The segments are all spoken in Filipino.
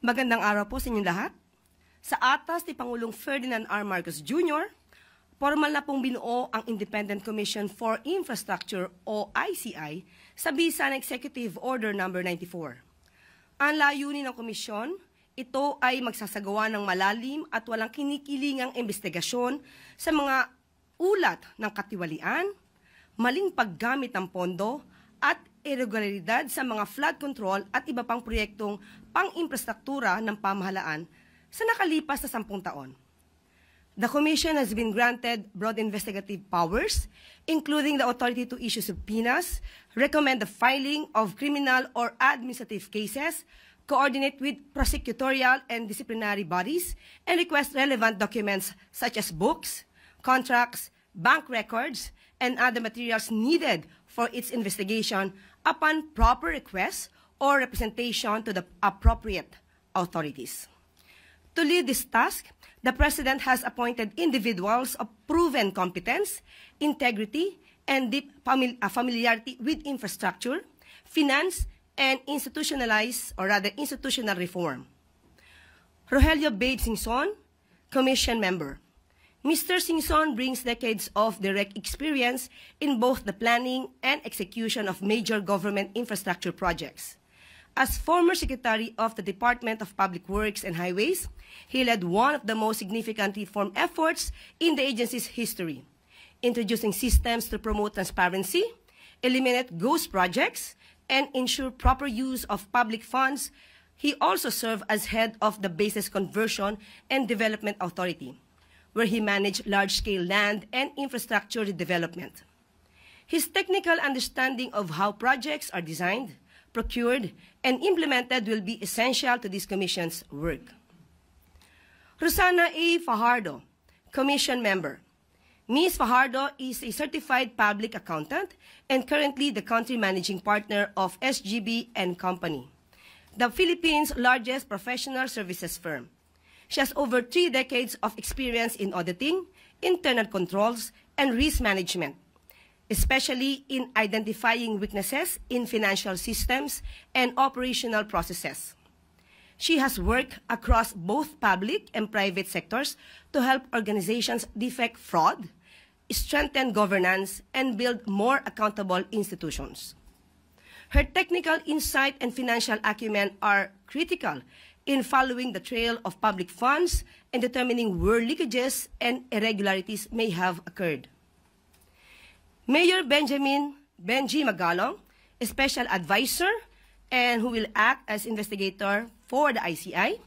Magandang araw po sa inyong lahat. Sa atas ni Pangulong Ferdinand R. Marcos Jr., formal na pong binuo ang Independent Commission for Infrastructure o ICI sa bisa ng Executive Order No. 94. Ang layunin ng komisyon, ito ay magsasagawa ng malalim at walang kinikilingang investigasyon sa mga ulat ng katiwalian, maling paggamit ng pondo at irregularidad sa mga flood control at iba pang proyektong pang-infrastruktura ng pamahalaan sa nakalipas na 10 taon. The Commission has been granted broad investigative powers, including the authority to issue subpoenas, recommend the filing of criminal or administrative cases, coordinate with prosecutorial and disciplinary bodies, and request relevant documents such as books, contracts, bank records, and other materials needed for its investigation upon proper request or representation to the appropriate authorities. To lead this task, the President has appointed individuals of proven competence, integrity, and deep familiarity with infrastructure, finance, and institutional reform. Rogelio Babe Singson, Commission Member. Mr. Singson brings decades of direct experience in both the planning and execution of major government infrastructure projects. As former Secretary of the Department of Public Works and Highways, he led one of the most significant reform efforts in the agency's history, introducing systems to promote transparency, eliminate ghost projects, and ensure proper use of public funds. He also served as head of the Bases Conversion and Development Authority, where he managed large-scale land and infrastructure development. His technical understanding of how projects are designed, procured, and implemented will be essential to this Commission's work. Rosana A. Fajardo, Commission Member. Ms. Fajardo is a certified public accountant and currently the country managing partner of SGB & Company, the Philippines' largest professional services firm. She has over 3 decades of experience in auditing, internal controls, and risk management, especially in identifying weaknesses in financial systems and operational processes. She has worked across both public and private sectors to help organizations defect fraud, strengthen governance, and build more accountable institutions. Her technical insight and financial acumen are critical in following the trail of public funds and determining where leakages and irregularities may have occurred. Mayor Benji Magalong, a special advisor and who will act as investigator for the ICI.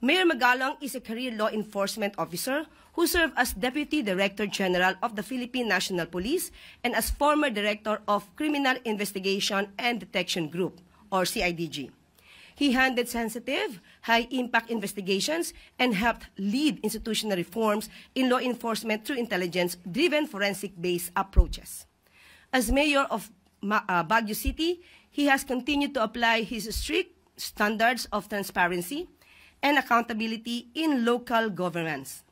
Mayor Magalong is a career law enforcement officer who served as Deputy Director General of the Philippine National Police and as former Director of Criminal Investigation and Detection Group, or CIDG. He handled sensitive, high-impact investigations and helped lead institutional reforms in law enforcement through intelligence-driven forensic-based approaches. As mayor of Baguio City, he has continued to apply his strict standards of transparency and accountability in local governments.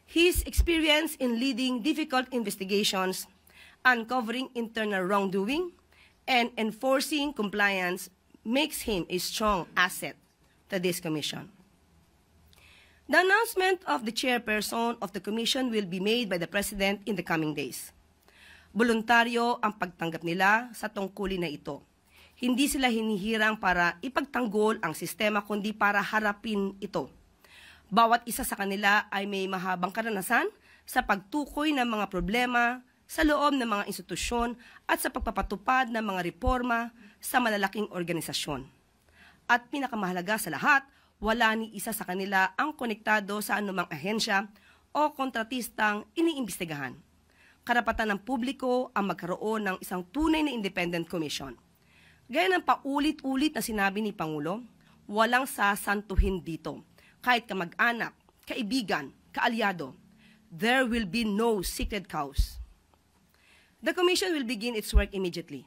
His experience in leading difficult investigations, uncovering internal wrongdoing, and enforcing compliance makes him a strong asset to this commission. The announcement of the chairperson of the commission will be made by the President in the coming days. Voluntaryo ang pagtanggap nila sa tungkulin na ito. Hindi sila hinihirang para ipagtanggol ang sistema kundi para harapin ito. Bawat isa sa kanila ay may mahabang karanasan sa pagtukoy ng mga problema sa loob ng mga institusyon at sa pagpapatupad ng mga reforma sa malalaking organisasyon. At pinakamahalaga sa lahat, wala ni isa sa kanila ang konektado sa anumang ahensya o kontratistang iniimbestigahan. Karapatan ng publiko ang magkaroon ng isang tunay na independent commission. Gaya ng paulit-ulit na sinabi ni Pangulo, walang sasantuhin dito. Kahit kamag-anak, kaibigan, kaalyado, there will be no secret cows. The Commission will begin its work immediately.